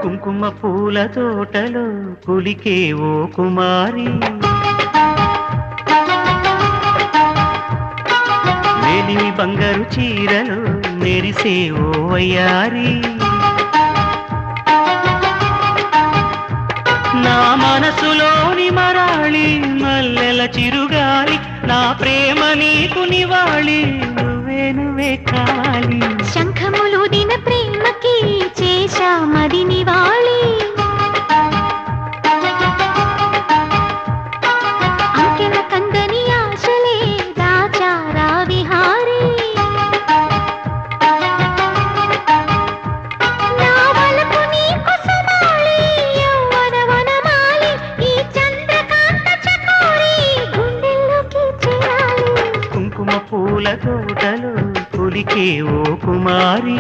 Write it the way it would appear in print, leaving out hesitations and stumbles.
కుంకుమ పూల తోటలో కులికే ఓ కుమారి, మేలిమి బంగారు చీరలో మెరిసే ఓ వయ్యారి. నా మనసులోని మరాళి మల్లెల చిరుగాలి, నా ప్రేమ నీకు నివాళి, నువ్వే నువ్వే కాలి. శంఖములు దిన ప్రేమకి చేశా మది నివాళి, అంకెల కందని ఆశలే దాచారా విహారీ. నా వలపు నీకు సమాళి, యవ్వన వనమాలి, ఈ చంద్రకాంత చకోరి గుండెల్లోకి చేరాలి. కుంకుమ పూల తోటలో కులికే ఓ కుమారి.